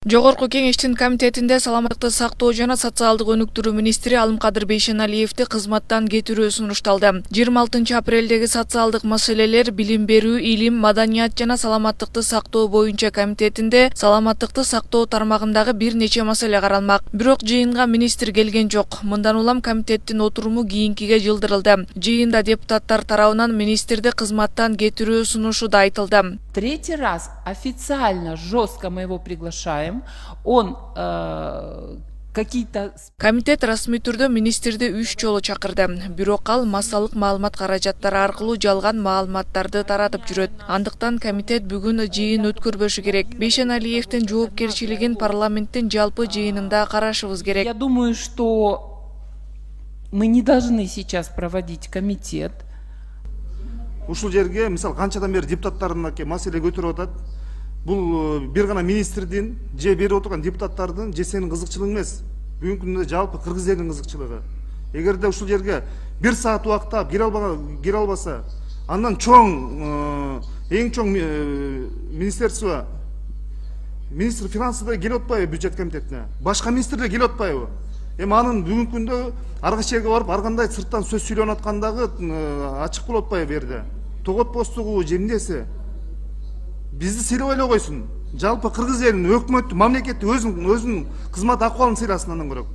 Жогорку кеңештин комитетинде саламаттыкты сактоо жана социалдык өнүктүрүү министри Алымкадыр Бейшеналиевди кызматтан кетирүү сунушталды. 26 апрелдеги социалдык маселелер, билим берүү, илим, маданият жана саламаттыкты сактоо боюнча комитетинде саламаттыкты сактоо тармагындагы бир нече маселе каралмак. Бирок жыйынга министр келген жок. Мындан улам комитеттин отуруму кийинкиге жылдырылды. Жыйында депутаттар тарабынан министрди кызматтан кетирүү сунушу да айтылды. Третий раз официально, жестко мы его приглашаем. Он какие-то... Комитет расмий түрдө министрди 3 жолу чакырды. Бирок ал массалык маалымат каражаттары аркылуу жалган маалыматтарды таратып жүрөт. Андыктан комитет бүгүн жыйын өткөрбөшү керек. Бейшеналиевдин жоопкерчилигин парламенттин жалпы жыйынында карашыбыз керек. Я думаю, что мы не должны сейчас проводить комитет. Ушул жерге мисалы канчадан бери депутаттардын маселе көтөрүп атат. Бул бир гана министрдин же берип отурган депутаттардын же сенин кызыкчылыгың эмес. Бүгүнкү күндө жалпы кыргыз элинин кызыкчылыгы. Эгерде ушул жерге 1 саат убакта кире албаса, андан чоң эң чоң министерство министр финансыда келип атпайбы бюджет комитетине? Башка министрлер келип атпайбы? Эми анын бүгүнкү күндө аркы жерге барып ар кандай сырттан сөз сүйлөнүп аткандагы ачык болуп атпайбы берде? Тогот постугу жемдеси бизди сыйлап эле койсун. Жалпы кыргыз элин, өкмөттү, мамлекетти өзүнүн кызмат акыбалын сыйласын андан көрөк.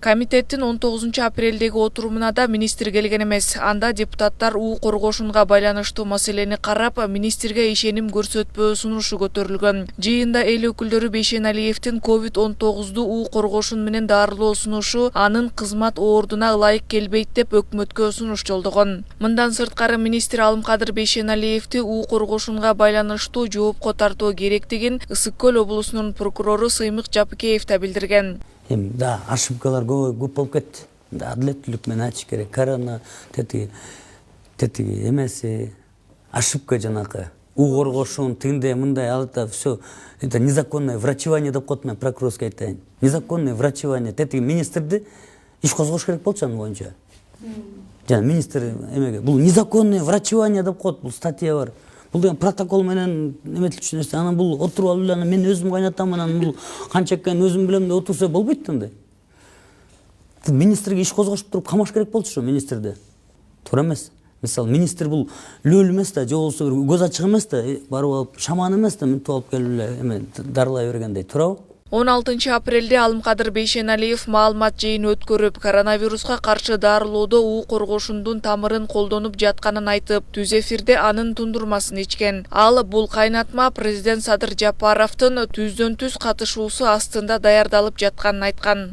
Комитеттин 19 апрелдеги отурумуна да министр келген эмес. Анда депутаттар уу коргошунга байланыштуу маселени карап, министрге ишеним көрсөтпөө сунушу көтөрүлгөн. Жыйында эл өкүлдөрү Бейшеналиевдин COVID-19 уу коргошун менен дарылоо сунушу анын кызмат ордуна ылайык келбейт деп өкмөткө сунуш жолдогон. Мындан сырткары министр Алымкадыр Бейшеналиевди уу коргошунга байланыштуу жоопко тартуу керектигин Ысык Көл облусунун прокурору Сыймык Жапыкеев да билдирген. Да, ошибкалар көп болуп кетти. Адилеттүүлүк менен айтыш керек. Корона тети эмеси ошибка жанакы. уу коргошун тигиндей мындай алда все это незаконное врачевание деп коет, мен прокурорский айтайын. Незаконное врачевание. Тети министрди иш козгош керек болчу анын боюнча. Жана министр эмеге бул незаконное врачевание деп коет, бул статья бар. Бул деген протокол менен эметилчү нерсе. Анан бул отуруп алып эле мен өзүм кайнатам, анан бул канча экен өзүм билем деп отурса болбойт андай. Министрге иш козгошуп туруп камаш керек болчу министрди. Туура эмес. Мисалы министр бул лөл эмес да, же болбосо көз ачык эмес да, барып алып шаман эмес да, мынтип алып келип эле эме дарылай бергендей, туурабы? 16 апрелде Алымкадыр Бейшеналиев маалымат жыйын өткөрүп, коронавируска каршы дарылоодо уу коргошундун тамырын колдонуп жатканын айтып, түз эфирде анын тундурмасын ичкен. Ал бул кайнатма президент Садыр Жапаровдун түздөн түз катышуусу астында даярдалып жатканын айткан.